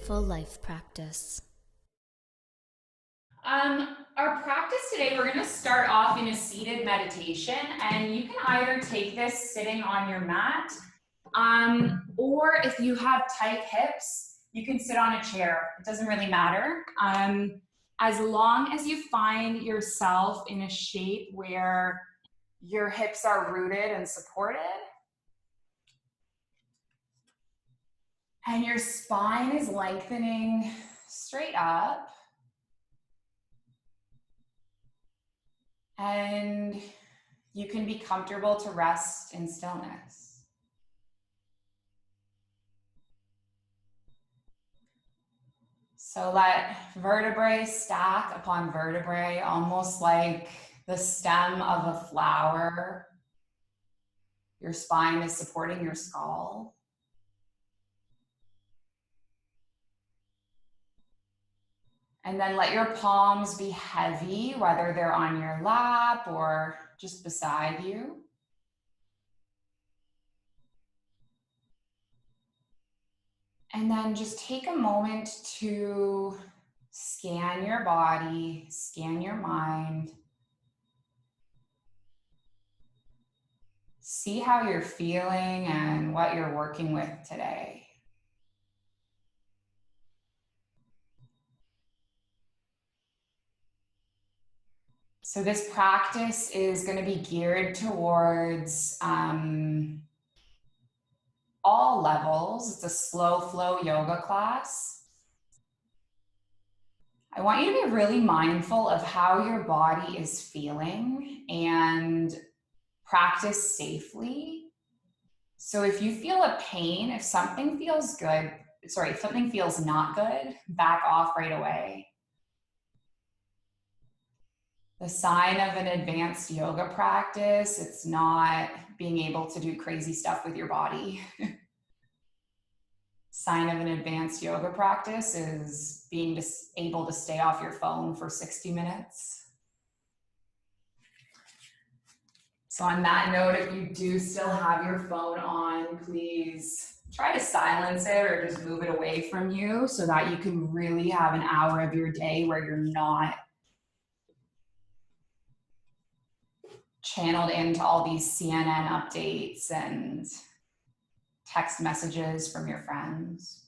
Mindful Life Practice. Our practice today, we're going to start off in a seated meditation, and you can either take this sitting on your mat, or if you have tight hips, you can sit on a chair. It doesn't really matter. As long as you find yourself in a shape where your hips are rooted and supported, and your spine is lengthening straight up, and you can be comfortable to rest in stillness. So let vertebrae stack upon vertebrae, almost like the stem of a flower. Your spine is supporting your skull. And then let your palms be heavy, whether they're on your lap or just beside you. And then just take a moment to scan your body, scan your mind. See how you're feeling and what you're working with today. So this practice is going to be geared towards all levels. It's a slow flow yoga class. I want you to be really mindful of how your body is feeling and practice safely. So if you feel a pain, if something feels good, if something feels not good, back off right away. The sign of an advanced yoga practice, it's not being able to do crazy stuff with your body. Sign of an advanced yoga practice is being able to stay off your phone for 60 minutes. So on that note, if you do still have your phone on, please try to silence it or just move it away from you so that you can really have an hour of your day where you're not channeled into all these CNN updates and text messages from your friends.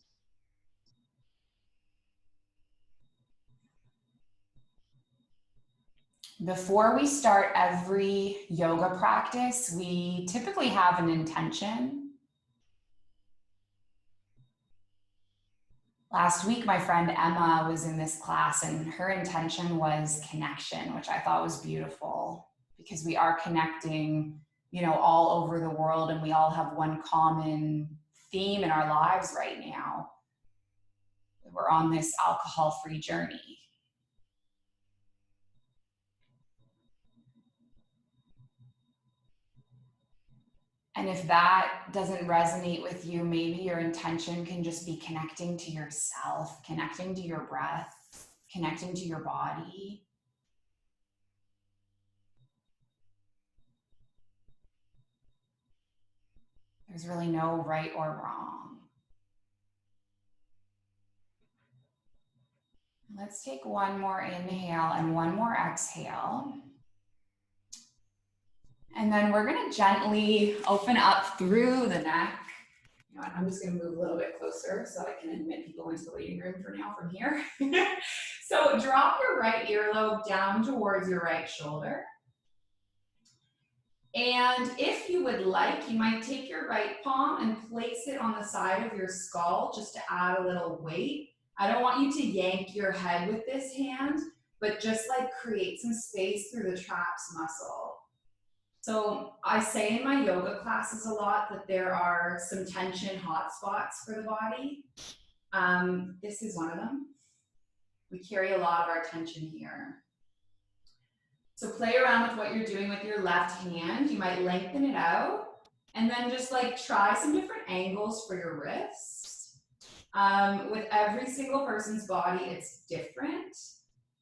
Before we start every yoga practice, we typically have an intention. Last week, my friend Emma was in this class and her intention was connection, which I thought was beautiful because we are connecting, all over the world, and we all have one common theme in our lives right now. We're on this alcohol-free journey. And if that doesn't resonate with you, maybe your intention can just be connecting to yourself, connecting to your breath, connecting to your body. There's really no right or wrong. Let's take one more inhale and one more exhale. And then we're going to gently open up through the neck. I'm just going to move a little bit closer so I can admit people into the waiting room for now from here. So drop your right earlobe down towards your right shoulder. And if you would like, you might take your right palm and place it on the side of your skull just to add a little weight. I don't want you to yank your head with this hand, but just like create some space through the traps muscle. So I say in my yoga classes a lot that there are some tension hot spots for the body. This is one of them. We carry a lot of our tension here. So play around with what you're doing with your left hand. You might lengthen it out and then just try some different angles for your wrists. With every single person's body, it's different,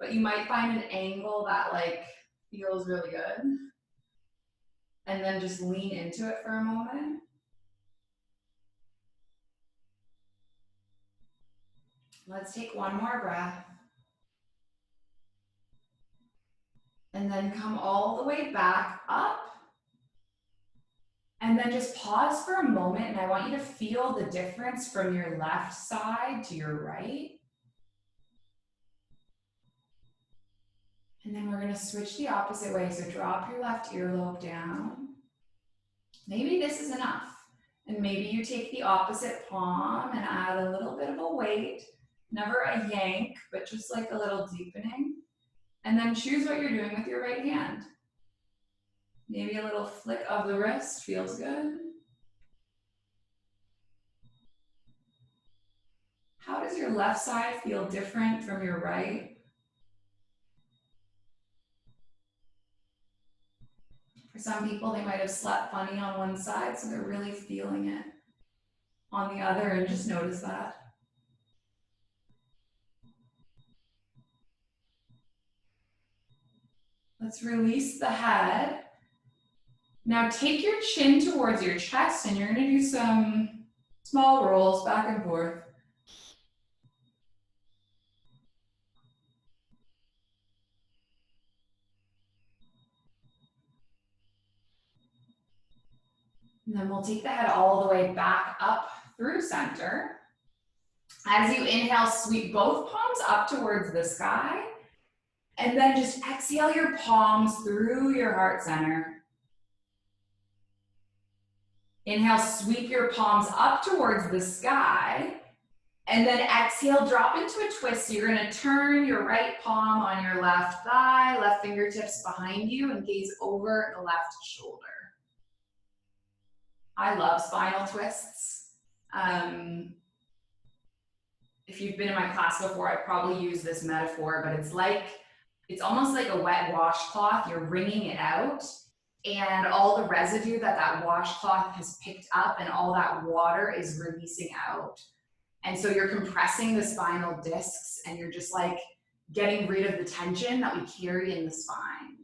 but you might find an angle that feels really good. And then just lean into it for a moment. Let's take one more breath. And then come all the way back up. And then just pause for a moment, and I want you to feel the difference from your left side to your right. And then we're going to switch the opposite way. So drop your left earlobe down. Maybe this is enough. And maybe you take the opposite palm and add a little bit of a weight. Never a yank, but just like a little deepening. And then choose what you're doing with your right hand. Maybe a little flick of the wrist feels good. How does your left side feel different from your right? For some people, they might have slept funny on one side, so they're really feeling it on the other, and just notice that. Let's release the head. Now take your chin towards your chest, and you're going to do some small rolls back and forth. And then we'll take the head all the way back up through center. As you inhale, sweep both palms up towards the sky. And then just exhale your palms through your heart center. Inhale, sweep your palms up towards the sky. And then exhale, drop into a twist. So you're going to turn your right palm on your left thigh, left fingertips behind you, and gaze over the left shoulder. I love spinal twists. If you've been in my class before, I probably use this metaphor, but it's almost like a wet washcloth. You're wringing it out, and all the residue that washcloth has picked up and all that water is releasing out. And so you're compressing the spinal discs, and you're just like getting rid of the tension that we carry in the spine.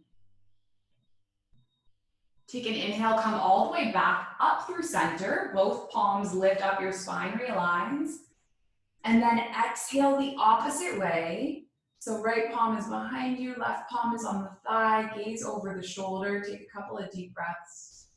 Take an inhale, come all the way back up through center. Both palms lift up, your spine realigns. And then exhale the opposite way. So right palm is behind you, left palm is on the thigh, gaze over the shoulder. Take a couple of deep breaths.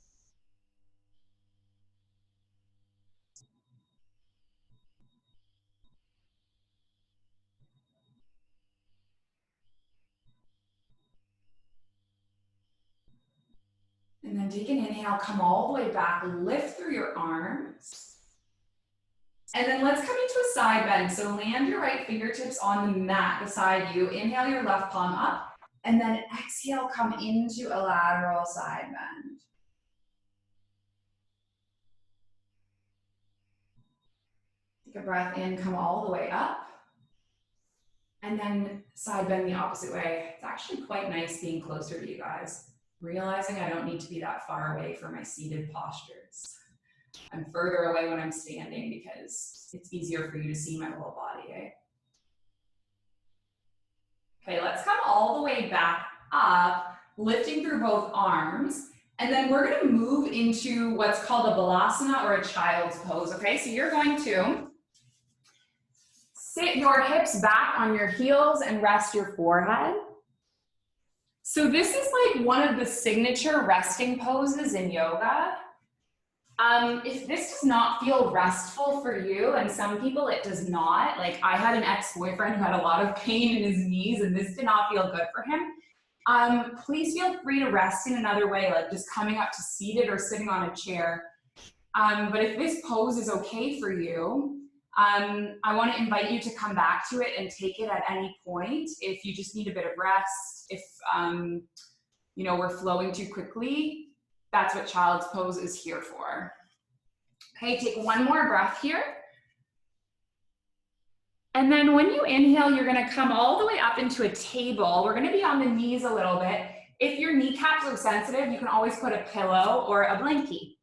And then take an inhale, come all the way back, lift through your arms. And then let's come into a side bend. So land your right fingertips on the mat beside you. Inhale your left palm up. And then exhale, come into a lateral side bend. Take a breath in, come all the way up. And then side bend the opposite way. It's actually quite nice being closer to you guys. Realizing I don't need to be that far away for my seated postures. I'm further away when I'm standing because it's easier for you to see my whole body, eh? Okay, let's come all the way back up, lifting through both arms. And then we're gonna move into what's called a balasana or a child's pose, okay? So you're going to sit your hips back on your heels and rest your forehead. So this is like one of the signature resting poses in yoga. If this does not feel restful for you, and some people it does not, like I had an ex-boyfriend who had a lot of pain in his knees and this did not feel good for him, please feel free to rest in another way, like just coming up to seated or sitting on a chair. But if this pose is okay for you, I want to invite you to come back to it and take it at any point. If you just need a bit of rest, if we're flowing too quickly, that's what child's pose is here for. Okay, take one more breath here. And then when you inhale, you're gonna come all the way up into a table. We're gonna be on the knees a little bit. If your kneecaps are sensitive, you can always put a pillow or a blankie.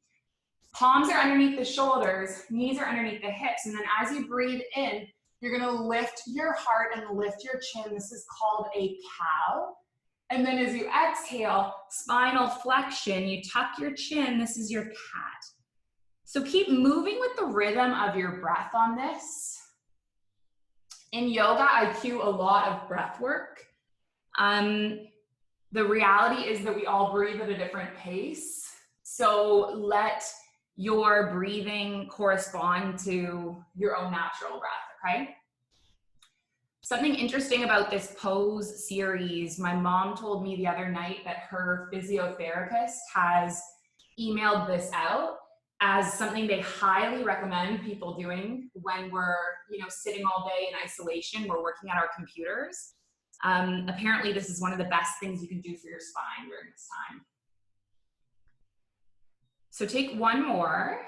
Palms are underneath the shoulders, knees are underneath the hips, and then as you breathe in, you're gonna lift your heart and lift your chin. This is called a cow. And then as you exhale, spinal flexion, you tuck your chin, this is your cat. So keep moving with the rhythm of your breath on this. In yoga, I cue a lot of breath work. The reality is that we all breathe at a different pace. So let your breathing correspond to your own natural breath, okay? Something interesting about this pose series, my mom told me the other night that her physiotherapist has emailed this out as something they highly recommend people doing when we're, sitting all day in isolation, we're working at our computers. Apparently this is one of the best things you can do for your spine during this time. So take one more,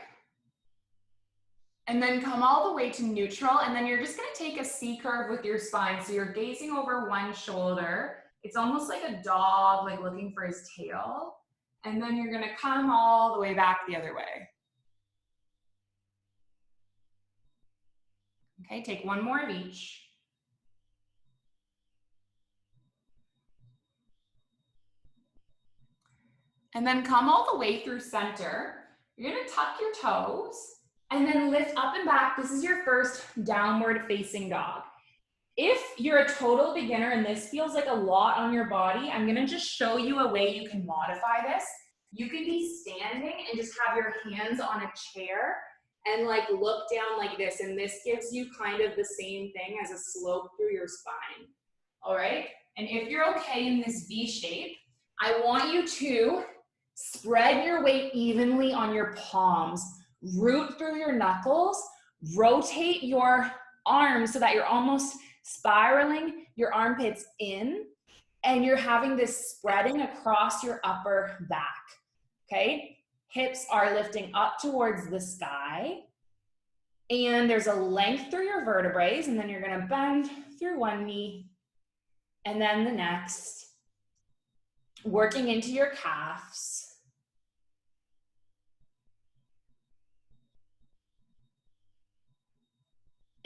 and then come all the way to neutral, and then you're just gonna take a C curve with your spine. So you're gazing over one shoulder. It's almost like a dog, like looking for his tail. And then you're gonna come all the way back the other way. Okay, take one more of each. And then come all the way through center. You're gonna tuck your toes and then lift up and back. This is your first downward facing dog. If you're a total beginner and this feels like a lot on your body, I'm gonna just show you a way you can modify this. You can be standing and just have your hands on a chair and like look down like this. And this gives you kind of the same thing as a slope through your spine. All right? And if you're okay in this V shape, I want you to spread your weight evenly on your palms, root through your knuckles, rotate your arms so that you're almost spiraling your armpits in, and you're having this spreading across your upper back, okay? Hips are lifting up towards the sky, and there's a length through your vertebrae, and then you're gonna bend through one knee, and then the next, working into your calves.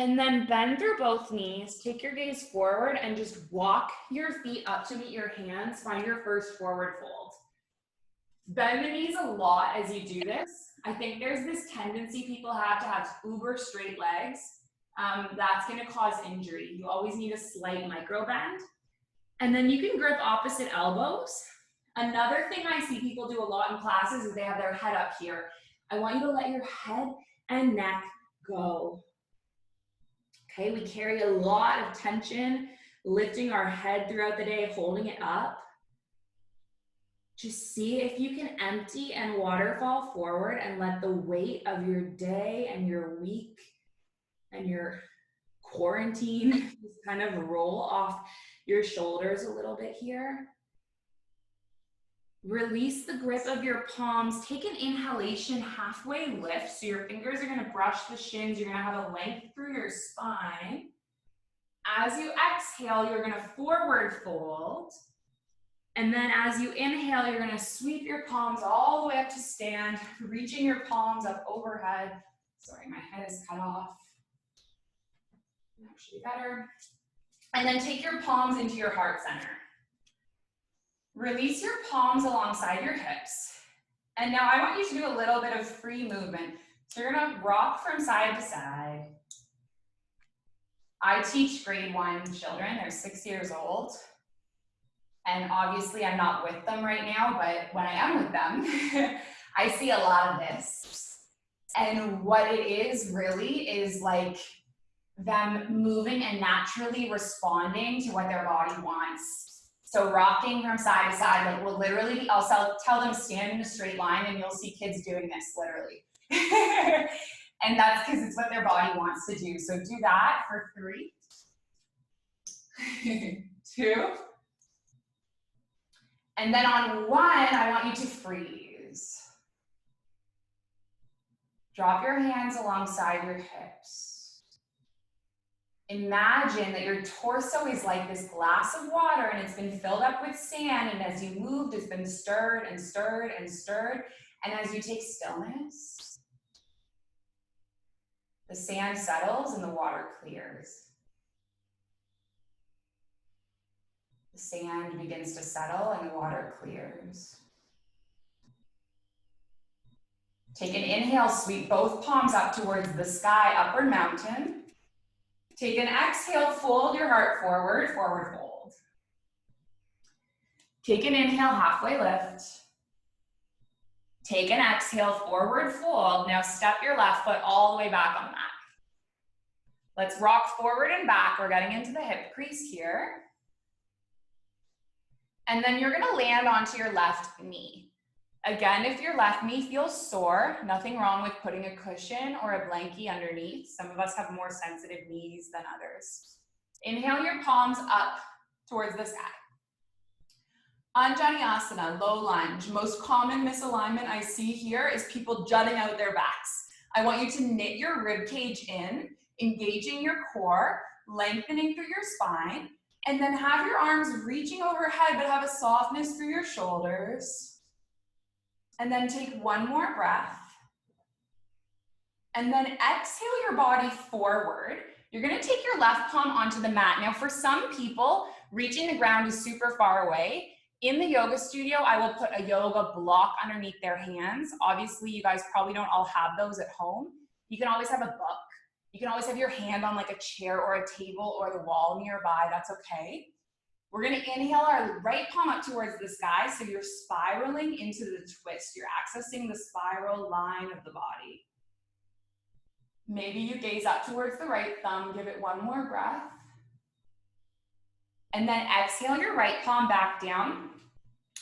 And then bend through both knees, take your gaze forward and just walk your feet up to meet your hands, find your first forward fold. Bend the knees a lot as you do this. I think there's this tendency people have to have uber straight legs. That's gonna cause injury. You always need a slight micro bend. And then you can grip opposite elbows. Another thing I see people do a lot in classes is they have their head up here. I want you to let your head and neck go. Okay, we carry a lot of tension, lifting our head throughout the day, holding it up. Just see if you can empty and waterfall forward and let the weight of your day and your week and your quarantine just kind of roll off your shoulders a little bit here. Release the grip of your palms. Take an inhalation, halfway lift. So your fingers are gonna brush the shins. You're gonna have a length through your spine. As you exhale, you're gonna forward fold. And then as you inhale, you're gonna sweep your palms all the way up to stand, reaching your palms up overhead. Sorry, my head is cut off. That should be better. And then take your palms into your heart center. Release your palms alongside your hips. And now I want you to do a little bit of free movement. So you're gonna rock from side to side. I teach grade 1 children, they're 6 years old. And obviously I'm not with them right now, but when I am with them, I see a lot of this. And what it is really is like them moving and naturally responding to what their body wants. So rocking from side to side, like we'll literally be, I'll tell them stand in a straight line and you'll see kids doing this literally. And that's because it's what their body wants to do. So do that for 3, 2. And then on 1, I want you to freeze. Drop your hands alongside your hips. Imagine that your torso is like this glass of water and it's been filled up with sand, and as you moved, it's been stirred and stirred and stirred. And as you take stillness, the sand settles and the water clears. The sand begins to settle and the water clears. Take an inhale, sweep both palms up towards the sky, upward mountain. Take an exhale, fold your heart forward, forward fold. Take an inhale, halfway lift. Take an exhale, forward fold. Now step your left foot all the way back on the mat. Let's rock forward and back. We're getting into the hip crease here. And then you're gonna land onto your left knee. Again, if your left knee feels sore, nothing wrong with putting a cushion or a blankie underneath. Some of us have more sensitive knees than others. Inhale your palms up towards the sky. Anjaneyasana, low lunge. Most common misalignment I see here is people jutting out their backs. I want you to knit your rib cage in, engaging your core, lengthening through your spine, and then have your arms reaching overhead, but have a softness through your shoulders. And then take one more breath. And then exhale your body forward. You're gonna take your left palm onto the mat. Now for some people, reaching the ground is super far away. In the yoga studio, I will put a yoga block underneath their hands. Obviously, you guys probably don't all have those at home. You can always have a book. You can always have your hand on like a chair or a table or the wall nearby. That's okay. We're gonna inhale our right palm up towards the sky, so you're spiraling into the twist. You're accessing the spiral line of the body. Maybe you gaze up towards the right thumb, give it one more breath. And then exhale your right palm back down.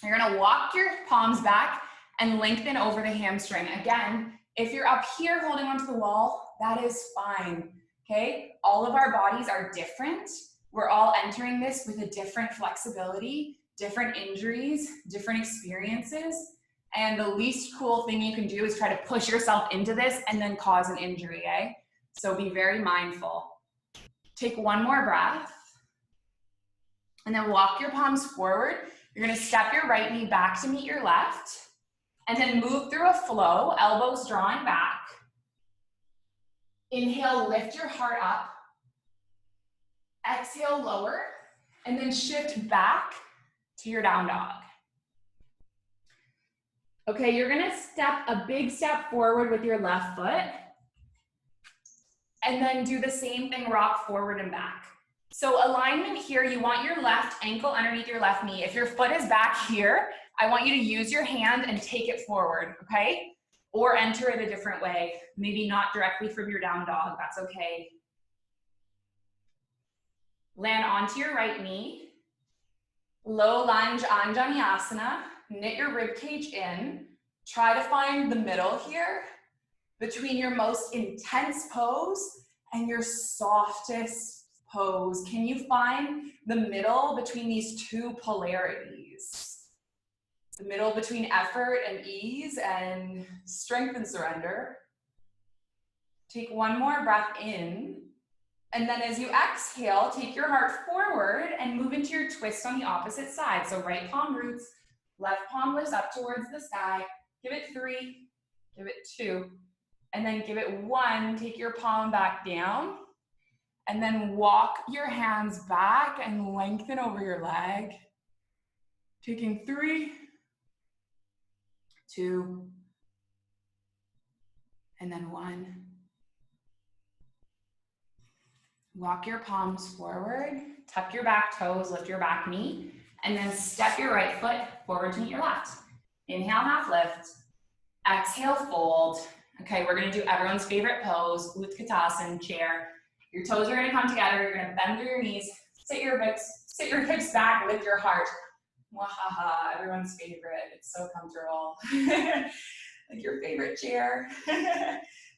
You're gonna walk your palms back and lengthen over the hamstring. Again, if you're up here holding onto the wall, that is fine, okay? All of our bodies are different. We're all entering this with a different flexibility, different injuries, different experiences. And the least cool thing you can do is try to push yourself into this and then cause an injury, eh? So be very mindful. Take one more breath. And then walk your palms forward. You're gonna step your right knee back to meet your left. And then move through a flow, elbows drawing back. Inhale, lift your heart up. Exhale, lower. And then shift back to your down dog. Okay, you're gonna step a big step forward with your left foot. And then do the same thing, rock forward and back. So alignment here, you want your left ankle underneath your left knee. If your foot is back here, I want you to use your hand and take it forward, okay? Or enter it a different way. Maybe not directly from your down dog, that's okay. Land onto your right knee. Low lunge Anjaneyasana. Knit your rib cage in. Try to find the middle here between your most intense pose and your softest pose. Can you find the middle between these two polarities? The middle between effort and ease and strength and surrender. Take one more breath in. And then as you exhale, take your heart forward and move into your twist on the opposite side. So right palm roots, left palm lifts up towards the sky. Give it 3, give it 2, and then give it 1. Take your palm back down. And then walk your hands back and lengthen over your leg. Taking 3, 2, and then 1. Walk your palms forward, tuck your back toes, lift your back knee, and then step your right foot forward to meet your left. Inhale, half lift. Exhale, fold. Okay, we're gonna do everyone's favorite pose, Utkatasana, chair. Your toes are gonna come together, you're gonna bend through your knees, sit your hips back, lift your heart. Wahaha, everyone's favorite, it's so comfortable. Like your favorite chair.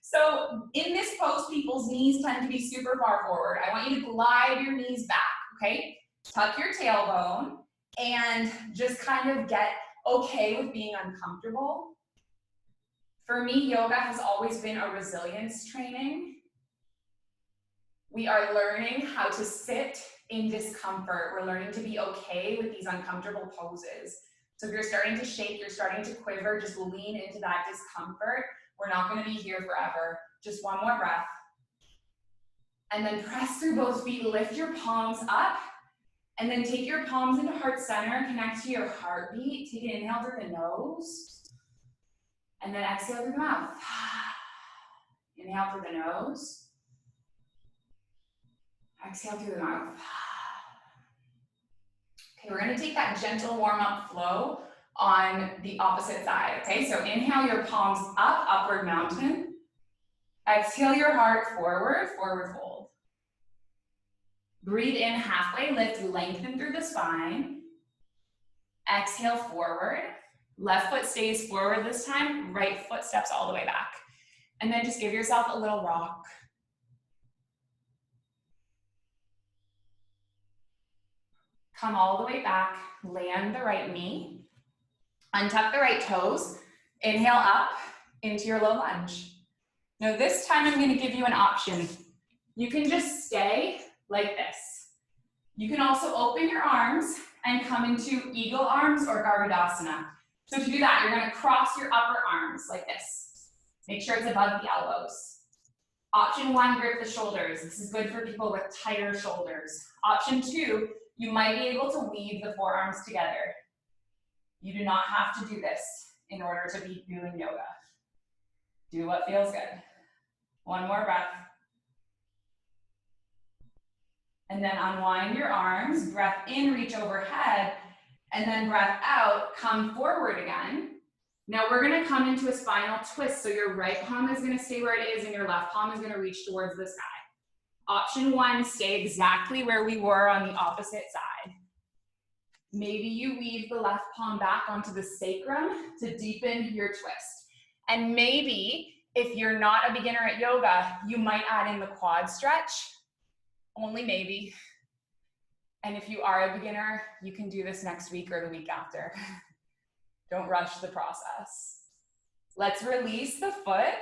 So in this pose, people's knees tend to be super far forward. I want you to glide your knees back, okay? Tuck your tailbone and just kind of get okay with being uncomfortable. For me, yoga has always been a resilience training. We are learning how to sit in discomfort. We're learning to be okay with these uncomfortable poses. So if you're starting to shake, you're starting to quiver, just lean into that discomfort. We're not gonna be here forever. Just one more breath. And then press through both feet, lift your palms up, and then take your palms into heart center, connect to your heartbeat. Take an inhale through the nose, and then exhale through the mouth. Inhale through the nose. Exhale through the mouth. Okay, we're gonna take that gentle warm-up flow on the opposite side, okay? So inhale your palms up, upward mountain. Exhale your heart forward, forward fold. Breathe in halfway lift, lengthen through the spine. Exhale forward. Left foot stays forward this time, right foot steps all the way back. And then just give yourself a little rock. Come all the way back, land the right knee. Untuck the right toes. Inhale up into your low lunge. Now this time I'm going to give you an option. You can just stay like this. You can also open your arms and come into eagle arms or Garudasana. So to do that, you're going to cross your upper arms like this. Make sure it's above the elbows. Option 1, grip the shoulders. This is good for people with tighter shoulders. Option 2, you might be able to weave the forearms together. You do not have to do this in order to be doing yoga. Do what feels good. One more breath. And then unwind your arms, breath in, reach overhead, and then breath out, come forward again. Now we're gonna come into a spinal twist, so your right palm is gonna stay where it is and your left palm is gonna reach towards the sky. Option 1, stay exactly where we were on the opposite side. Maybe you weave the left palm back onto the sacrum to deepen your twist. And maybe if you're not a beginner at yoga, you might add in the quad stretch, only maybe. And if you are a beginner, you can do this next week or the week after. Don't rush the process. Let's release the foot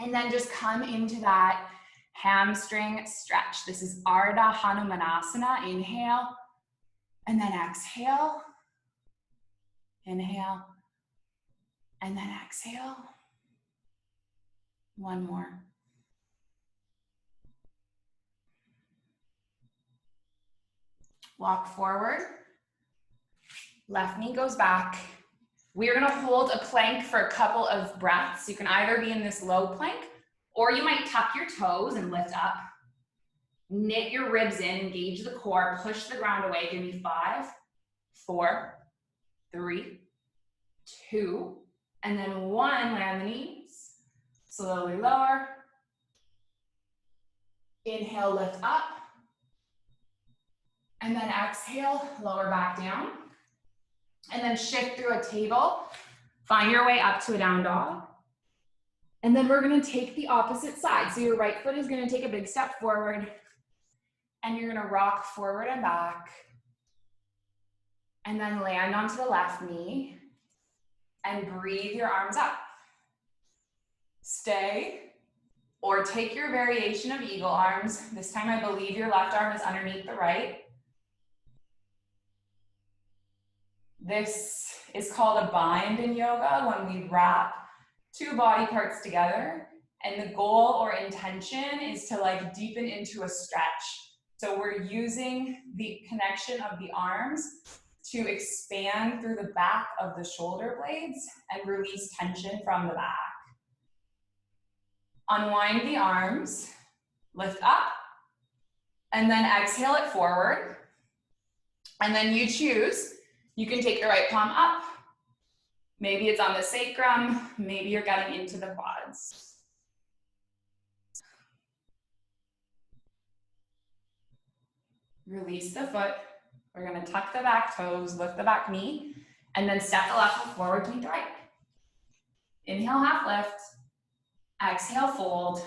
and then just come into that hamstring stretch. This is Ardha Hanumanasana. Inhale and then exhale. Inhale and then exhale. One more. Walk forward. Left knee goes back. We are going to hold a plank for a couple of breaths. You can either be in this low plank, or you might tuck your toes and lift up. Knit your ribs in, engage the core, push the ground away. Give me 5, 4, 3, 2, and then 1. Land the knees. Slowly lower. Inhale, lift up. And then exhale, lower back down. And then shift through a table. Find your way up to a down dog. And then we're gonna take the opposite side. So your right foot is gonna take a big step forward. And you're gonna rock forward and back. And then land onto the left knee. And breathe your arms up. Stay. Or take your variation of eagle arms. This time I believe your left arm is underneath the right. This is called a bind in yoga, when we wrap 2 body parts together, and the goal or intention is to like deepen into a stretch. So we're using the connection of the arms to expand through the back of the shoulder blades and release tension from the back. Unwind the arms, lift up, and then exhale it forward. And then you choose. You can take your right palm up. Maybe it's on the sacrum. Maybe you're getting into the quads. Release the foot. We're gonna tuck the back toes, lift the back knee, and then step the left foot forward to meet the right. Inhale, half lift. Exhale, fold.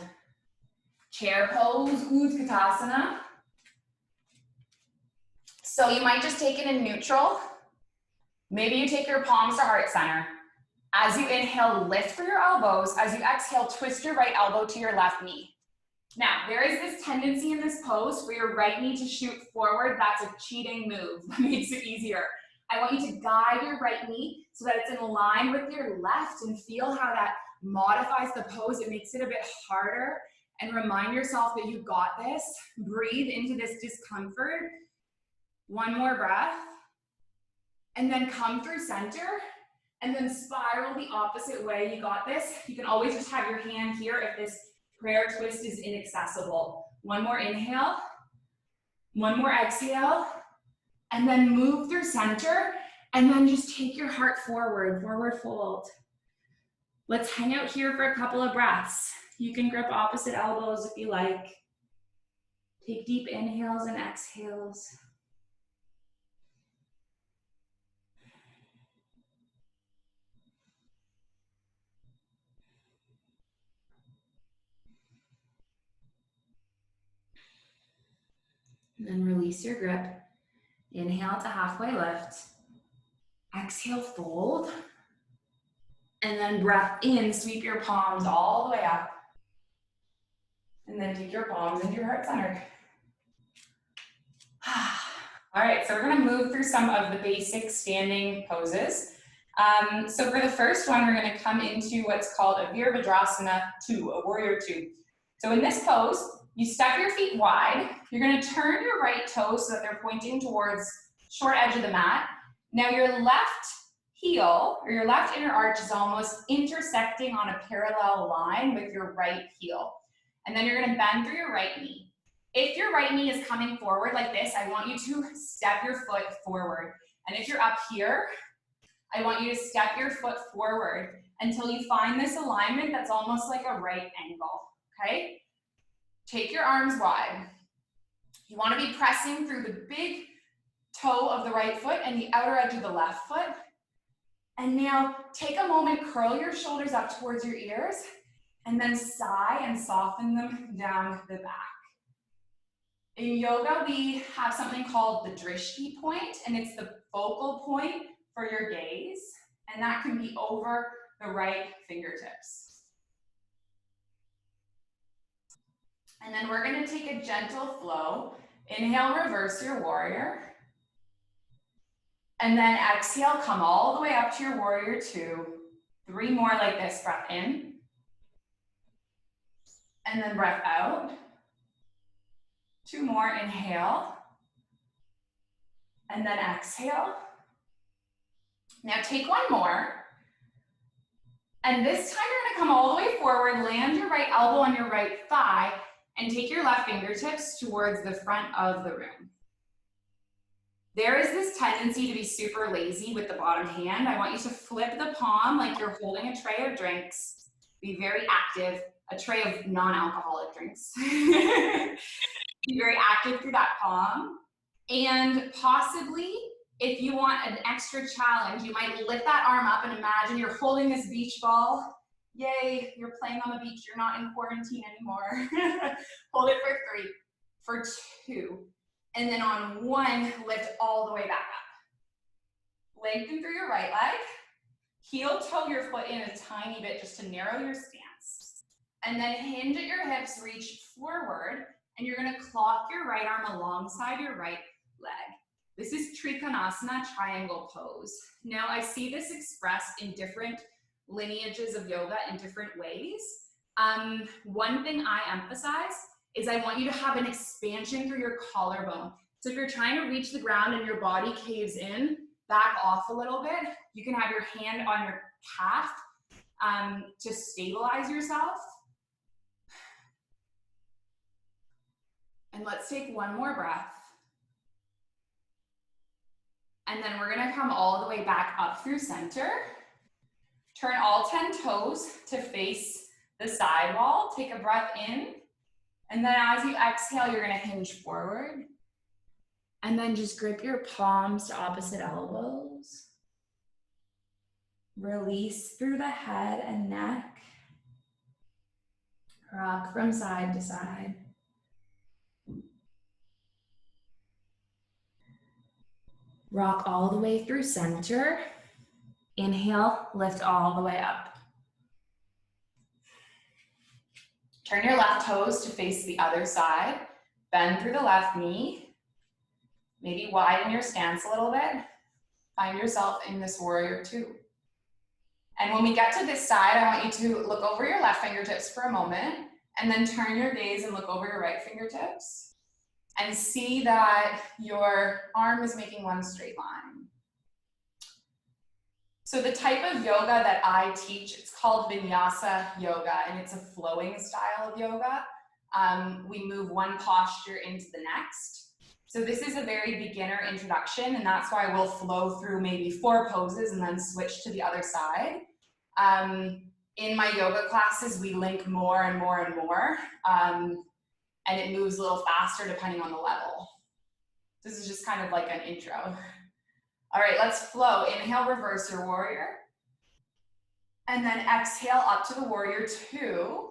Chair pose, Utkatasana. So you might just take it in neutral. Maybe you take your palms to heart center. As you inhale, lift for your elbows. As you exhale, twist your right elbow to your left knee. Now, there is this tendency in this pose for your right knee to shoot forward. That's a cheating move. That makes it easier. I want you to guide your right knee so that it's in line with your left, and feel how that modifies the pose. It makes it a bit harder, and remind yourself that you got this. Breathe into this discomfort. One more breath. And then come through center, and then spiral the opposite way. You got this. You can always just have your hand here if this prayer twist is inaccessible. One more inhale, one more exhale, and then move through center, and then just take your heart forward, forward fold. Let's hang out here for a couple of breaths. You can grip opposite elbows if you like. Take deep inhales and exhales. And then release your grip. Inhale to halfway lift. Exhale, fold. And then breath in, sweep your palms all the way up. And then take your palms into your heart center. All right, so we're gonna move through some of the basic standing poses. So for the first one, we're gonna come into what's called a Virabhadrasana 2, a warrior 2. So in this pose, you step your feet wide. You're gonna turn your right toes so that they're pointing towards short edge of the mat. Now your left heel, or your left inner arch, is almost intersecting on a parallel line with your right heel. And then you're gonna bend through your right knee. If your right knee is coming forward like this, I want you to step your foot forward. And if you're up here, I want you to step your foot forward until you find this alignment that's almost like a right angle, okay? Take your arms wide. You want to be pressing through the big toe of the right foot and the outer edge of the left foot. And now take a moment, curl your shoulders up towards your ears, and then sigh and soften them down the back. In yoga, we have something called the drishti point, and it's the focal point for your gaze, and that can be over the right fingertips. And then we're gonna take a gentle flow. Inhale, reverse your warrior. And then exhale, come all the way up to your warrior 2. 3 more like this, breath in. And then breath out. 2 more, inhale. And then exhale. Now take 1 more. And this time you're gonna come all the way forward, land your right elbow on your right thigh, and take your left fingertips towards the front of the room. There is this tendency to be super lazy with the bottom hand. I want you to flip the palm like you're holding a tray of drinks. Be very active, a tray of non-alcoholic drinks. Be very active through that palm. And possibly, if you want an extra challenge, you might lift that arm up and imagine you're holding this beach ball. Yay, you're playing on the beach, you're not in quarantine anymore. Hold it for 3, for 2. And then on 1, lift all the way back up. Lengthen through your right leg. Heel toe your foot in a tiny bit just to narrow your stance. And then hinge at your hips, reach forward, and you're gonna clock your right arm alongside your right leg. This is Trikonasana, triangle pose. Now I see this expressed in different lineages of yoga in different ways. One thing I emphasize is I want you to have an expansion through your collarbone. So if you're trying to reach the ground and your body caves in, back off a little bit. You can have your hand on your calf to stabilize yourself. And let's take 1 more breath. And then we're gonna come all the way back up through center. Turn all 10 toes to face the side wall. Take a breath in. And then as you exhale, you're gonna hinge forward. And then just grip your palms to opposite elbows. Release through the head and neck. Rock from side to side. Rock all the way through center. Inhale, lift all the way up. Turn your left toes to face the other side. Bend through the left knee. Maybe widen your stance a little bit. Find yourself in this warrior 2. And when we get to this side, I want you to look over your left fingertips for a moment, and then turn your gaze and look over your right fingertips. And see that your arm is making 1 straight line. So the type of yoga that I teach, it's called Vinyasa yoga, and it's a flowing style of yoga. we move one posture into the next. So this is a very beginner introduction, and that's why we'll flow through maybe 4 poses and then switch to the other side. In my yoga classes, we link more and more and more, and it moves a little faster depending on the level. This is just kind of like an intro. All right, let's flow. Inhale, reverse your warrior. And then exhale up to the warrior 2.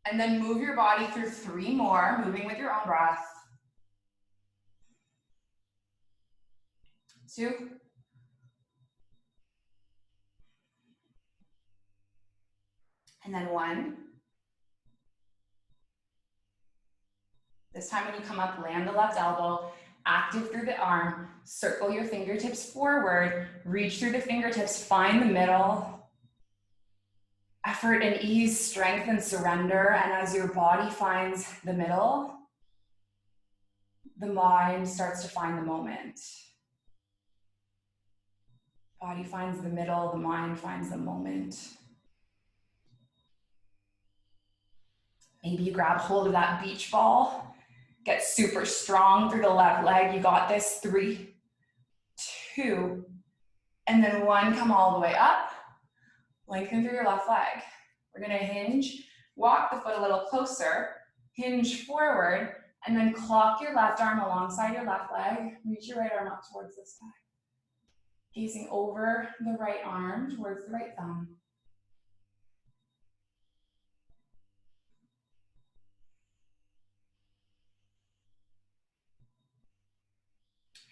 And then move your body through 3 more, moving with your own breath. 2. And then 1. This time when you come up, land the left elbow, active through the arm, circle your fingertips forward, reach through the fingertips, find the middle. Effort and ease, strength and surrender. And as your body finds the middle, the mind starts to find the moment. Body finds the middle, the mind finds the moment. Maybe you grab hold of that beach ball, get super strong through the left leg. You got this. 3, 2, and then 1, come all the way up. Lengthen through your left leg. We're gonna hinge, walk the foot a little closer, hinge forward, and then clock your left arm alongside your left leg. Reach your right arm up towards the sky. Gazing over the right arm towards the right thumb.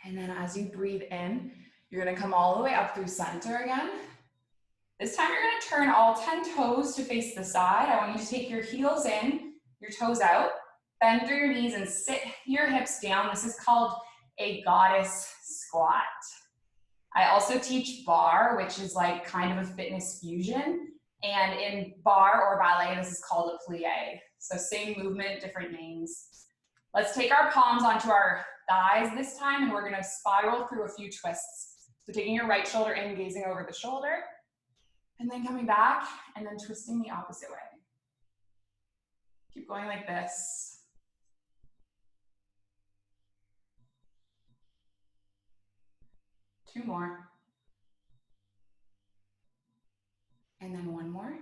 And then as you breathe in, you're gonna come all the way up through center again. This time you're gonna turn all 10 toes to face the side. I want you to take your heels in, your toes out, bend through your knees and sit your hips down. This is called a goddess squat. I also teach bar, which is like kind of a fitness fusion. And in bar or ballet, this is called a plie. So same movement, different names. Let's take our palms onto our thighs this time, and we're gonna spiral through a few twists. So taking your right shoulder in, gazing over the shoulder, and then coming back, and then twisting the opposite way. Keep going like this. Two more. And then one more.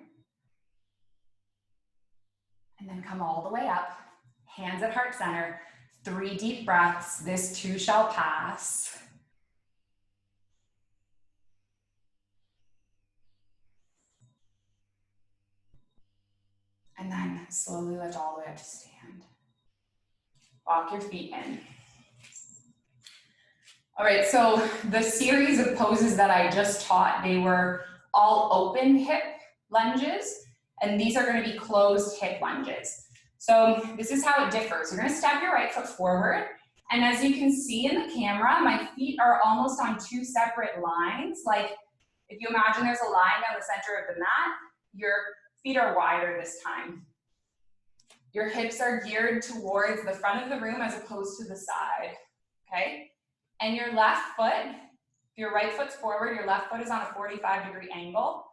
And then come all the way up. Hands at heart center. 3 deep breaths. This too shall pass. And then slowly lift all the way up to stand. Walk your feet in. All right, so the series of poses that I just taught, they were all open hip lunges, and these are going to be closed hip lunges. So this is how it differs. You're going to step your right foot forward, and as you can see in the camera, my feet are almost on 2 separate lines. Like if you imagine there's a line down the center of the mat, your feet are wider this time. Your hips are geared towards the front of the room as opposed to the side, okay? And your left foot, if your right foot's forward, your left foot is on a 45-degree angle,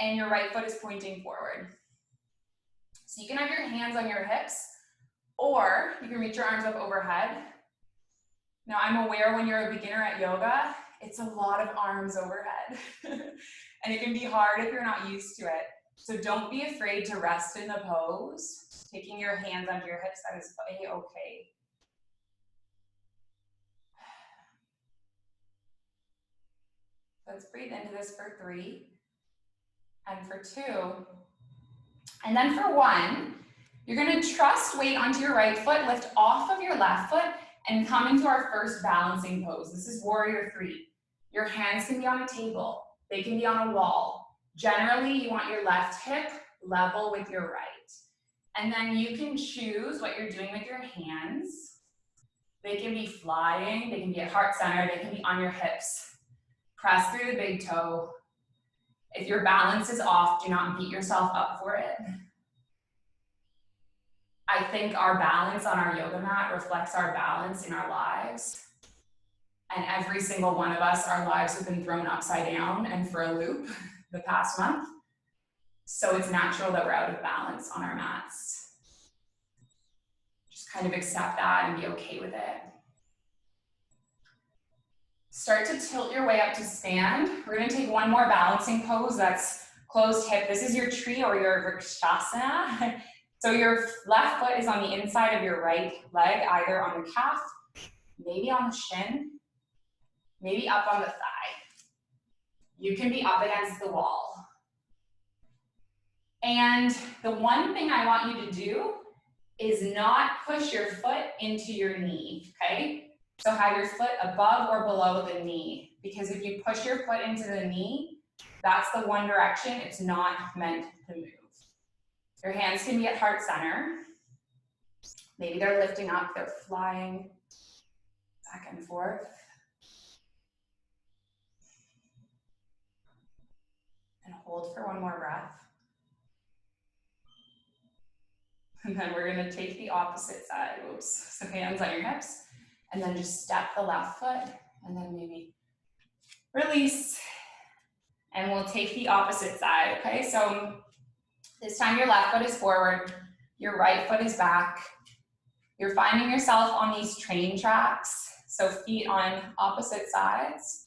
and your right foot is pointing forward. So you can have your hands on your hips, or you can reach your arms up overhead. Now I'm aware when you're a beginner at yoga, it's a lot of arms overhead, and it can be hard if you're not used to it. So don't be afraid to rest in the pose, taking your hands under your hips. That is okay. Let's breathe into this for 3, and for 2, and then for 1, you're gonna trust weight onto your right foot, lift off of your left foot, and come into our first balancing pose. This is warrior 3. Your hands can be on a table, they can be on a wall. Generally, you want your left hip level with your right. And then you can choose what you're doing with your hands. They can be flying, they can be at heart center, they can be on your hips. Press through the big toe. If your balance is off, do not beat yourself up for it. I think our balance on our yoga mat reflects our balance in our lives. And every single one of us, our lives have been thrown upside down and for a loop the past month. So it's natural that we're out of balance on our mats. kind of accept that and be okay with it. Start to tilt your way up to stand. We're gonna take one more balancing pose. That's closed hip. This is your tree or your vrikshasana. So your left foot is on the inside of your right leg, either on the calf, maybe on the shin, maybe up on the thigh. You can be up against the wall. And the one thing I want you to do is not push your foot into your knee, okay? So have your foot above or below the knee, because if you push your foot into the knee, that's the one direction it's not meant to move. Your hands can be at heart center. Maybe they're lifting up, they're flying back and forth. And hold for one more breath. And then we're gonna take the opposite side, oops. So hands on your hips, and then just step the left foot, and then maybe release. And we'll take the opposite side, okay? So this time your left foot is forward, your right foot is back. You're finding yourself on these train tracks, so feet on opposite sides.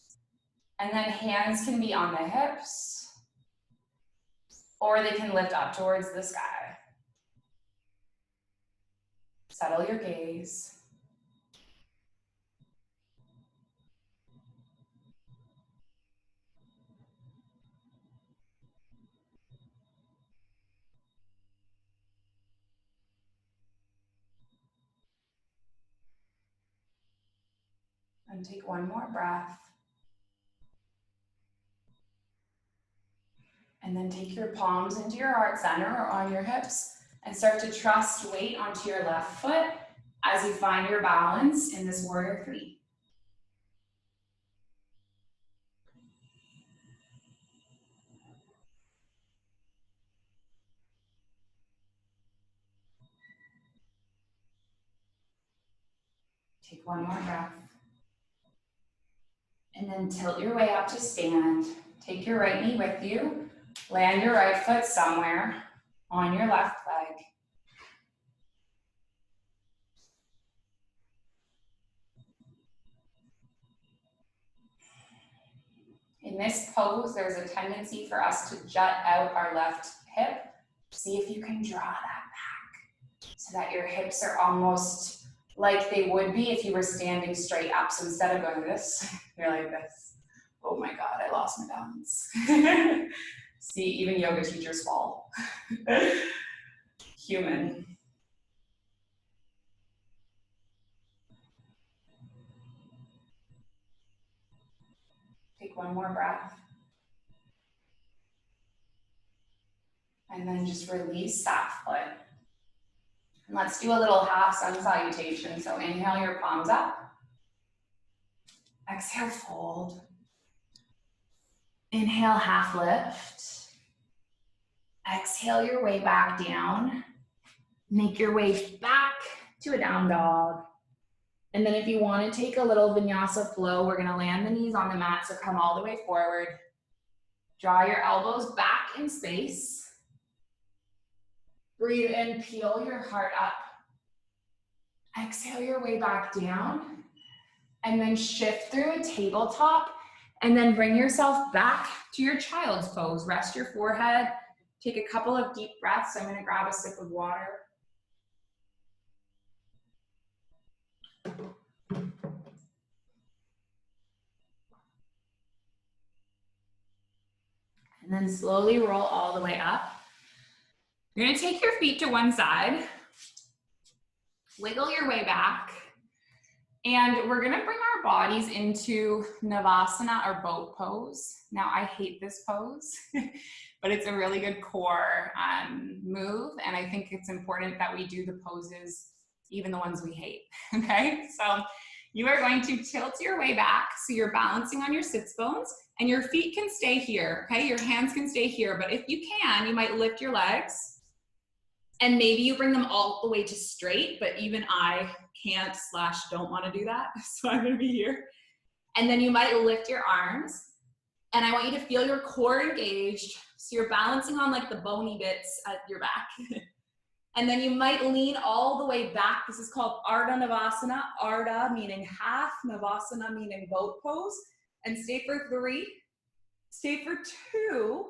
And then hands can be on the hips, or they can lift up towards the sky. Settle your gaze. And take one more breath. And then take your palms into your heart center or on your hips and start to trust weight onto your left foot as you find your balance in this warrior three. Take one more breath. And then tilt your way up to stand. Take your right knee with you. Land your right foot somewhere on your left leg. In this pose, there's a tendency for us to jut out our left hip. See if you can draw that back so that your hips are almost like they would be if you were standing straight up. So instead of going this, you're like this. Oh my God, I lost my balance. See, even yoga teachers fall. Human. Take one more breath. And then just release that foot. And let's do a little half sun salutation. So inhale your palms up. Exhale, fold. Inhale, half lift. Exhale your way back down. Make your way back to a down dog. And then if you want to take a little vinyasa flow, we're going to land the knees on the mat, so come all the way forward. Draw your elbows back in space. Breathe in, peel your heart up. Exhale your way back down. And then shift through a tabletop. And then bring yourself back to your child's pose. Rest your forehead. Take a couple of deep breaths. I'm going to grab a sip of water. And then slowly roll all the way up. You're going to take your feet to one side. Wiggle your way back. And we're going to bring our bodies into Navasana or boat pose. Now, I hate this pose, but it's a really good core move. And I think it's important that we do the poses, even the ones we hate, okay? So you are going to tilt your way back. So you're balancing on your sits bones and your feet can stay here, okay? Your hands can stay here, but if you can, you might lift your legs and maybe you bring them all the way to straight, but even I can't / don't want to do that. So I'm gonna be here. And then you might lift your arms and I want you to feel your core engaged. So you're balancing on like the bony bits at your back. And then you might lean all the way back. This is called Ardha Navasana. Ardha meaning half, Navasana meaning boat pose. And stay for 3, stay for 2,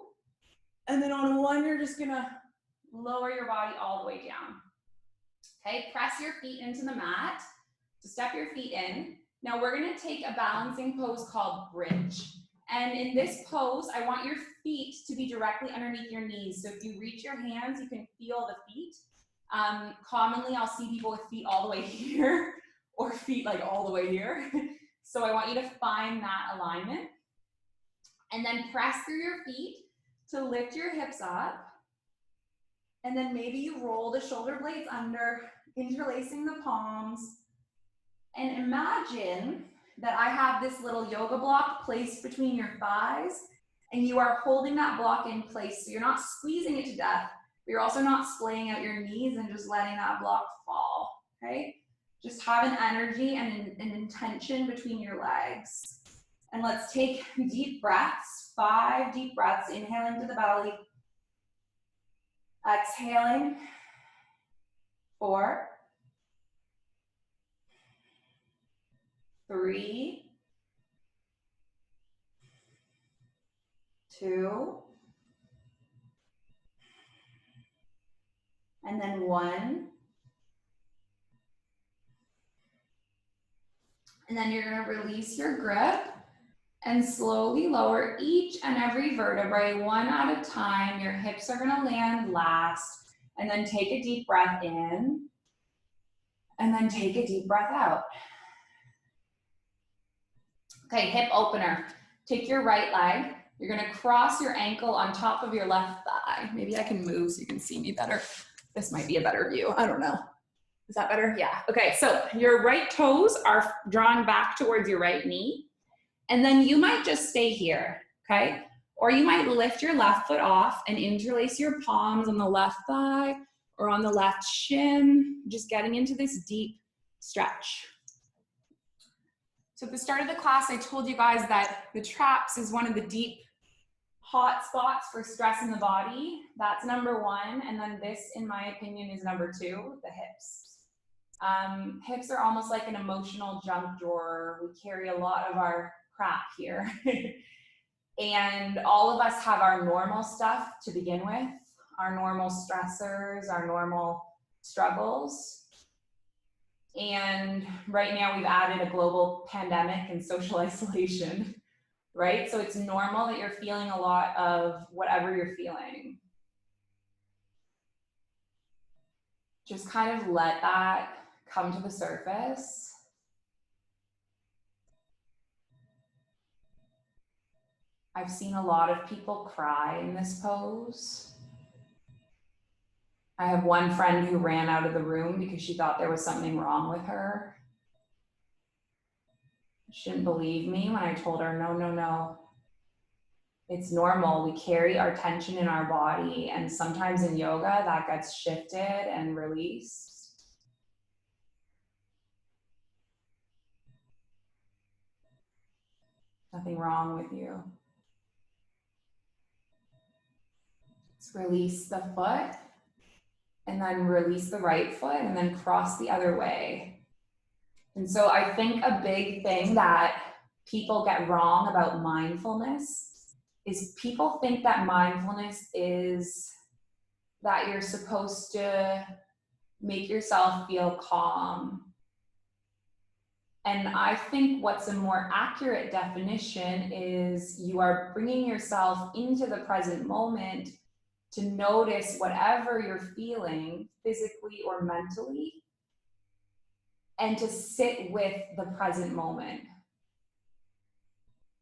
and then on 1, you're just gonna lower your body all the way down. Okay, press your feet into the mat. So step your feet in. Now we're gonna take a balancing pose called bridge. And in this pose, I want your feet to be directly underneath your knees. So if you reach your hands, you can feel the feet. Commonly, I'll see people with feet all the way here or feet like all the way here. So I want you to find that alignment. And then press through your feet to lift your hips up. And then maybe you roll the shoulder blades under, interlacing the palms. And imagine that I have this little yoga block placed between your thighs, and you are holding that block in place. So you're not squeezing it to death, but you're also not splaying out your knees and just letting that block fall, okay? Just have an energy and an intention between your legs. And let's take deep breaths, 5 deep breaths, inhaling to the belly, exhaling, 4, 3, 2, and then 1. And then you're gonna release your grip and slowly lower each and every vertebrae 1 at a time. Your hips are gonna land last. And then take a deep breath in. And then take a deep breath out. Okay, hip opener. Take your right leg. You're gonna cross your ankle on top of your left thigh. Maybe I can move so you can see me better. This might be a better view, I don't know. Is that better? Yeah, okay, so your right toes are drawn back towards your right knee. And then you might just stay here, okay? Or you might lift your left foot off and interlace your palms on the left thigh or on the left shin, just getting into this deep stretch. So at the start of the class, I told you guys that the traps is one of the deep hot spots for stress in the body. That's number 1. And then this, in my opinion, is number 2, the hips. Hips are almost like an emotional junk drawer. We carry a lot of our crap here. And all of us have our normal stuff to begin with, our normal stressors, our normal struggles. And right now we've added a global pandemic and social isolation, right? So it's normal that you're feeling a lot of whatever you're feeling. Just kind of let that come to the surface. I've seen a lot of people cry in this pose. I have one friend who ran out of the room because she thought there was something wrong with her. She didn't believe me when I told her, no, no, no. It's normal. We carry our tension in our body, and sometimes in yoga that gets shifted and released. Nothing wrong with you. Let's release the foot. And then release the right foot and then cross the other way. And so I think a big thing that people get wrong about mindfulness is people think that mindfulness is that you're supposed to make yourself feel calm. And I think what's a more accurate definition is you are bringing yourself into the present moment to notice whatever you're feeling physically or mentally, and to sit with the present moment.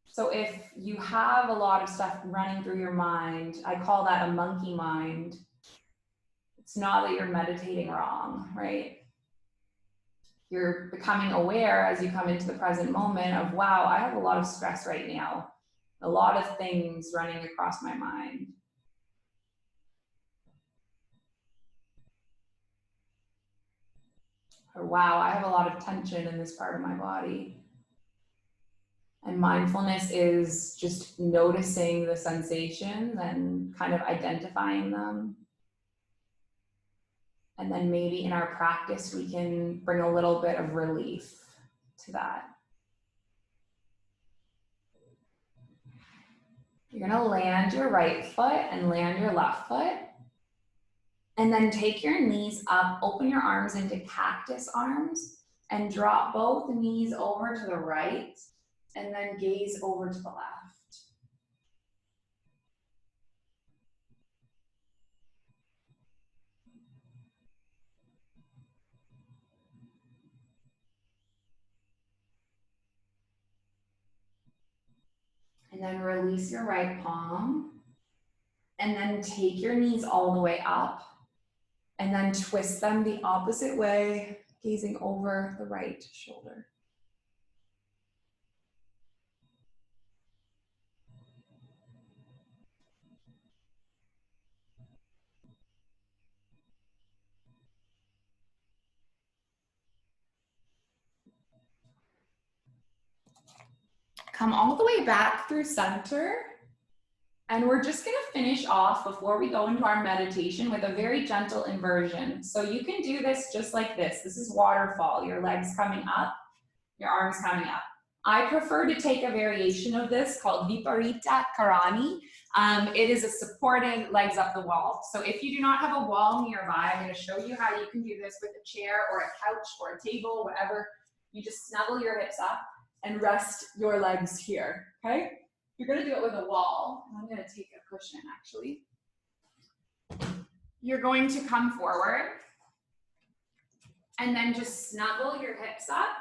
So if you have a lot of stuff running through your mind, I call that a monkey mind. It's not that you're meditating wrong, right? You're becoming aware as you come into the present moment of, wow, I have a lot of stress right now. A lot of things running across my mind. Or wow, I have a lot of tension in this part of my body. And mindfulness is just noticing the sensations and kind of identifying them. And then maybe in our practice, we can bring a little bit of relief to that. You're gonna land your right foot and land your left foot. And then take your knees up, open your arms into cactus arms, and drop both knees over to the right, and then gaze over to the left. And then release your right palm. And then take your knees all the way up. And then twist them the opposite way, gazing over the right shoulder. Come all the way back through center. And we're just gonna finish off before we go into our meditation with a very gentle inversion. So you can do this just like this. This is waterfall, your legs coming up, your arms coming up. I prefer to take a variation of this called Viparita Karani. It is a supported legs up the wall. So if you do not have a wall nearby, I'm gonna show you how you can do this with a chair or a couch or a table, whatever. You just snuggle your hips up and rest your legs here, okay? You're gonna do it with a wall. I'm gonna take a cushion actually. You're going to come forward and then just snuggle your hips up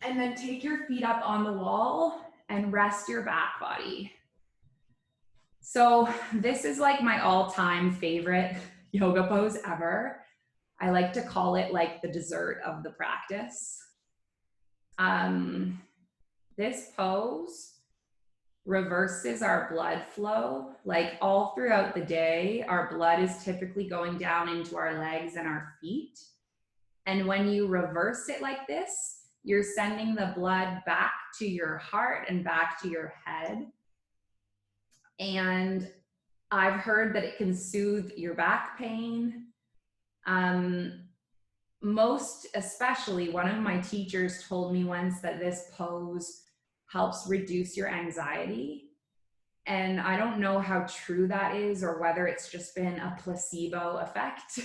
and then take your feet up on the wall and rest your back body. So this is like my all-time favorite yoga pose ever. I like to call it like the dessert of the practice. This pose reverses our blood flow. Like all throughout the day, our blood is typically going down into our legs and our feet. And when you reverse it like this, you're sending the blood back to your heart and back to your head. And I've heard that it can soothe your back pain. Most especially, one of my teachers told me once that this pose helps reduce your anxiety. And I don't know how true that is or whether it's just been a placebo effect.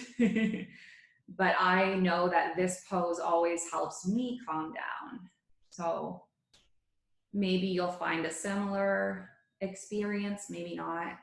But I know that this pose always helps me calm down. So maybe you'll find a similar experience, maybe not.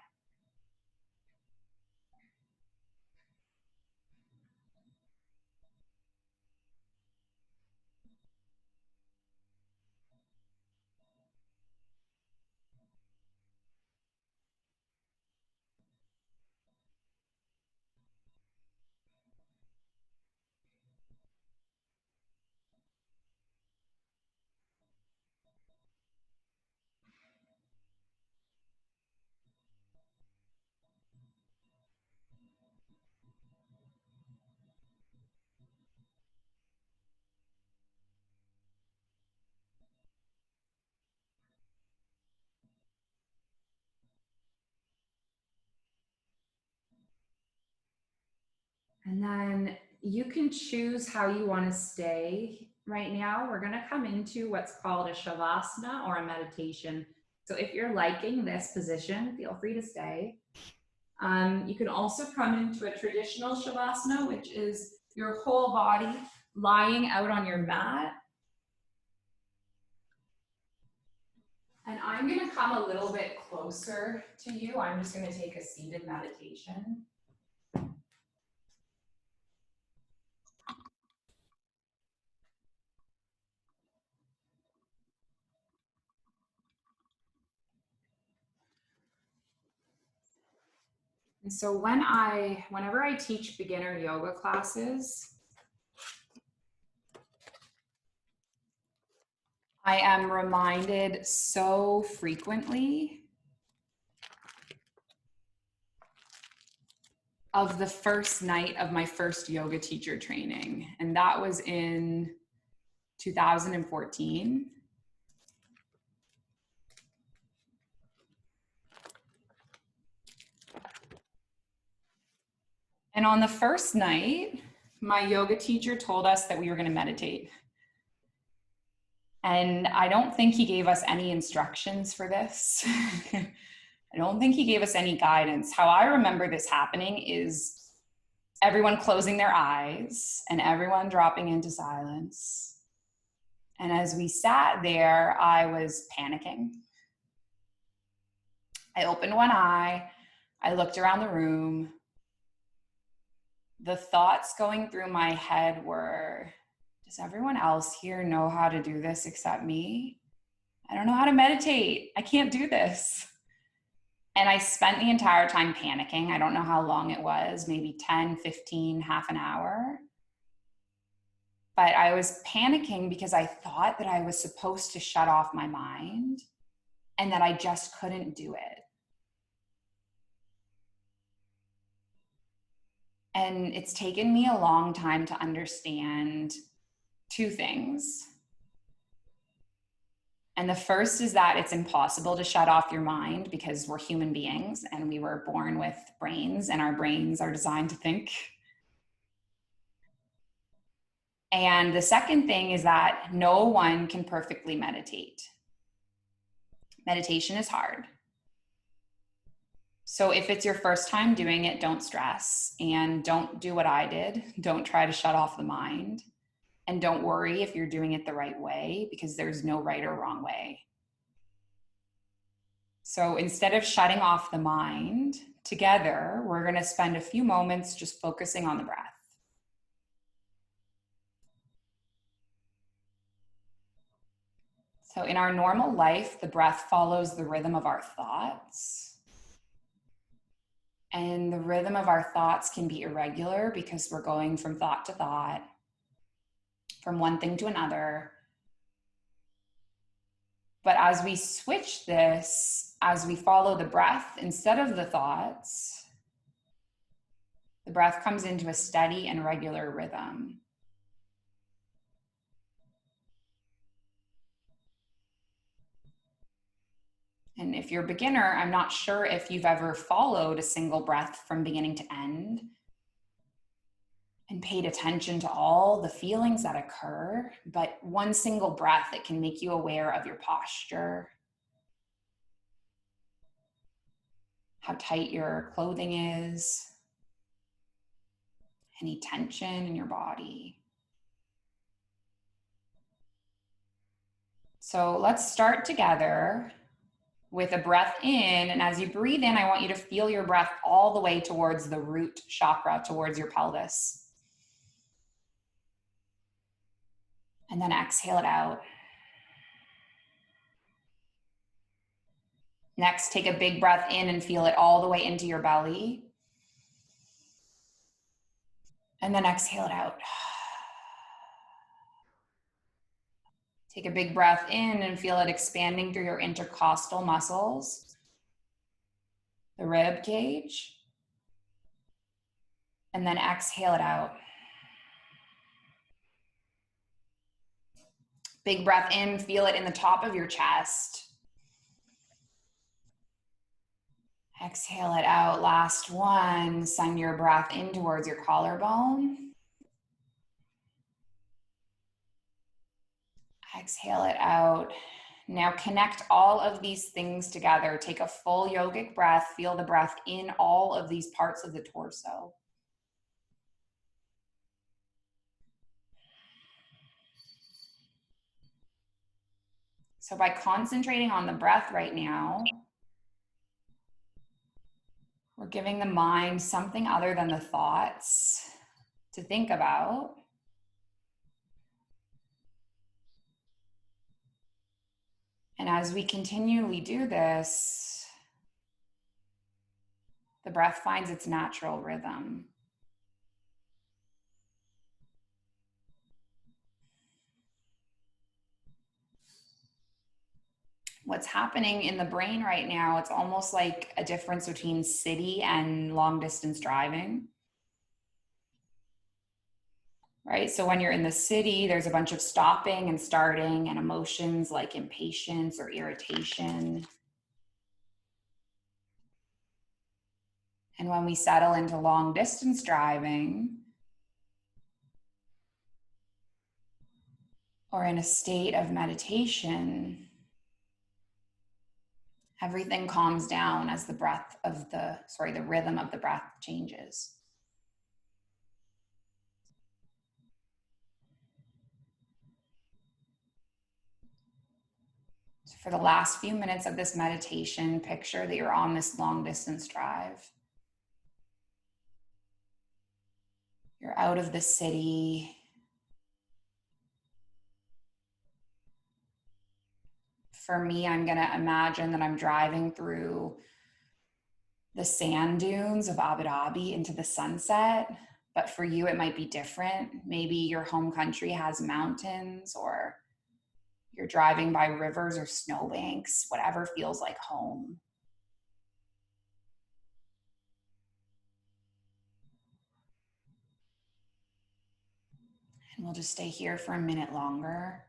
And then you can choose how you want to stay. Right now, we're going to come into what's called a shavasana or a meditation. So if you're liking this position, feel free to stay. You can also come into a traditional shavasana, which is your whole body lying out on your mat. And I'm going to come a little bit closer to you. I'm just going to take a seated meditation. And so whenever I teach beginner yoga classes, I am reminded so frequently of the first night of my first yoga teacher training. And that was in 2014. And on the first night, my yoga teacher told us that we were going to meditate. And I don't think he gave us any instructions for this. I don't think he gave us any guidance. How I remember this happening is everyone closing their eyes and everyone dropping into silence. And as we sat there, I was panicking. I opened one eye. I looked around the room. The thoughts going through my head were, does everyone else here know how to do this except me? I don't know how to meditate. I can't do this. And I spent the entire time panicking. I don't know how long it was, maybe 10, 15, half an hour. But I was panicking because I thought that I was supposed to shut off my mind and that I just couldn't do it. And it's taken me a long time to understand two things. And the first is that it's impossible to shut off your mind because we're human beings and we were born with brains and our brains are designed to think. And the second thing is that no one can perfectly meditate. Meditation is hard. So if it's your first time doing it, don't stress and don't do what I did. Don't try to shut off the mind. And don't worry if you're doing it the right way, because there's no right or wrong way. So instead of shutting off the mind, together, we're going to spend a few moments just focusing on the breath. So in our normal life, the breath follows the rhythm of our thoughts. And the rhythm of our thoughts can be irregular because we're going from thought to thought, from one thing to another. But as we switch this, as we follow the breath instead of the thoughts, the breath comes into a steady and regular rhythm. And if you're a beginner, I'm not sure if you've ever followed a single breath from beginning to end and paid attention to all the feelings that occur, but one single breath, it can make you aware of your posture, how tight your clothing is, any tension in your body. So let's start together with a breath in, and as you breathe in, I want you to feel your breath all the way towards the root chakra, towards your pelvis. And then exhale it out. Next, take a big breath in and feel it all the way into your belly. And then exhale it out. Take a big breath in and feel it expanding through your intercostal muscles, the rib cage. And then exhale it out. Big breath in, feel it in the top of your chest. Exhale it out. Last one. Send your breath in towards your collarbone. Exhale it out. Now connect all of these things together. Take a full yogic breath. Feel the breath in all of these parts of the torso. So by concentrating on the breath right now, we're giving the mind something other than the thoughts to think about. And as we continually do this, the breath finds its natural rhythm. What's happening in the brain right now, it's almost like a difference between city and long distance driving. Right? So when you're in the city, there's a bunch of stopping and starting and emotions like impatience or irritation. And when we settle into long distance driving, or in a state of meditation, everything calms down as the rhythm of the breath changes. So for the last few minutes of this meditation, picture that you're on this long distance drive. You're out of the city. For me, I'm going to imagine that I'm driving through the sand dunes of Abu Dhabi into the sunset. But for you, it might be different. Maybe your home country has mountains, or you're driving by rivers or snowbanks, whatever feels like home. And we'll just stay here for a minute longer.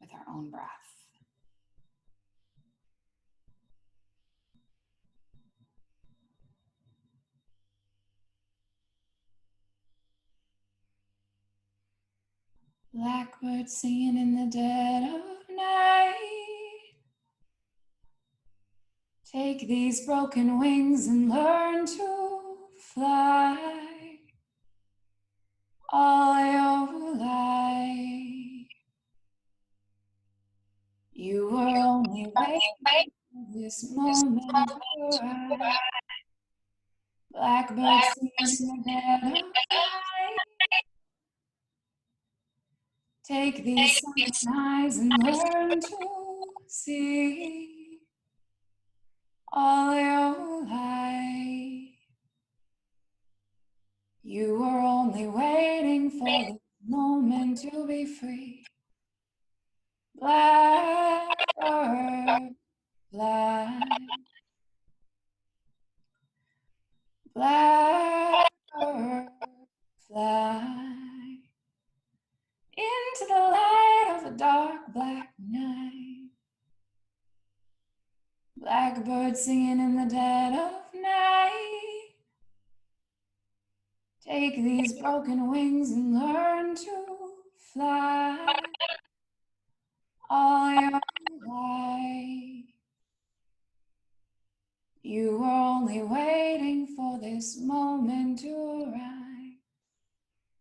With our own breath. Blackbird singing in the dead of night. Take these broken wings and learn to fly all your life. You were only waiting for this moment to arrive. Blackbird singing in the dead of night. Take these sunken eyes and learn to see all your life. You were only waiting for this moment to be free. Blackbird fly. Blackbird fly. Into the light of a dark black night. Blackbird singing in the dead of night. Take these broken wings and learn to fly all your life. You were only waiting for this moment to arrive.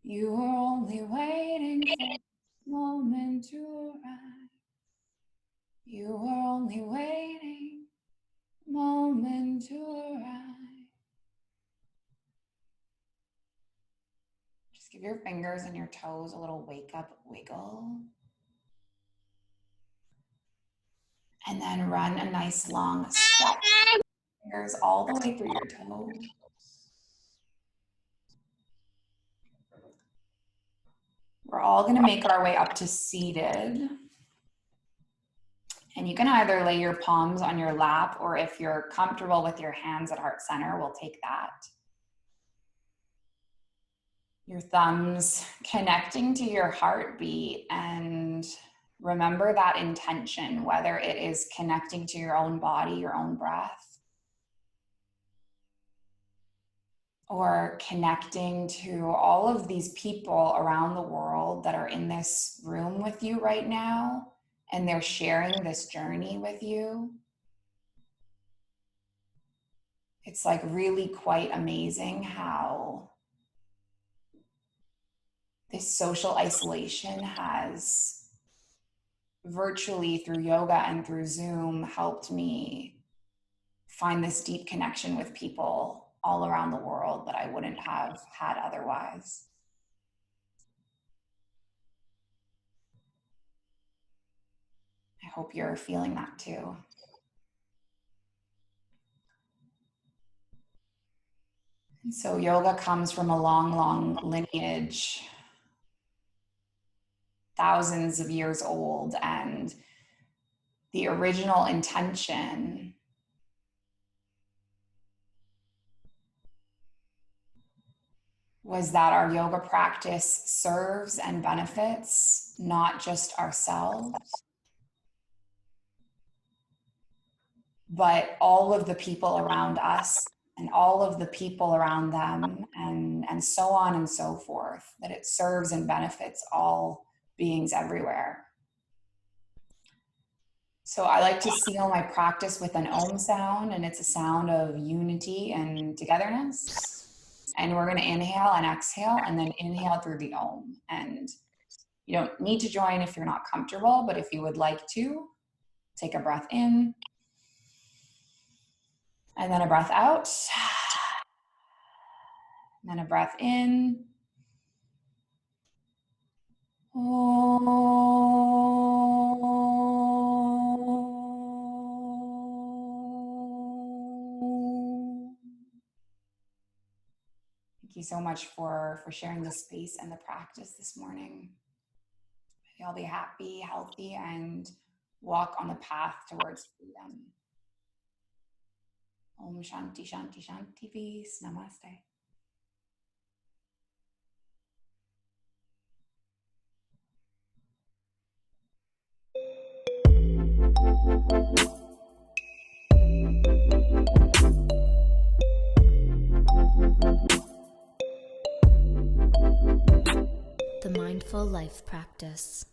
You were only waiting for this moment to arrive. You were only waiting moment to arrive. Just give your fingers and your toes a little wake up wiggle. And then run a nice long stretch. Fingers all the way through your toes. We're all going to make our way up to seated. And you can either lay your palms on your lap, or if you're comfortable with your hands at heart center, we'll take that. Your thumbs connecting to your heartbeat, and remember that intention, whether it is connecting to your own body, your own breath, or connecting to all of these people around the world that are in this room with you right now, and they're sharing this journey with you. It's like really quite amazing how this social isolation has, virtually through yoga and through Zoom, helped me find this deep connection with people all around the world that I wouldn't have had otherwise. I hope you're feeling that too. And so yoga comes from a long, long lineage, thousands of years old, and the original intention was that our yoga practice serves and benefits not just ourselves, but all of the people around us and all of the people around them, and so on and so forth, that it serves and benefits all beings everywhere. So I like to seal my practice with an Om sound, and it's a sound of unity and togetherness. And we're going to inhale and exhale, and then inhale through the Om. And you don't need to join if you're not comfortable, but if you would like to, take a breath in, and then a breath out, and then a breath in. Thank you so much for sharing the space and the practice this morning. May you all be happy, healthy, and walk on the path towards freedom. Om Shanti Shanti Shanti. Peace. Namaste. The Mindful Life Practice.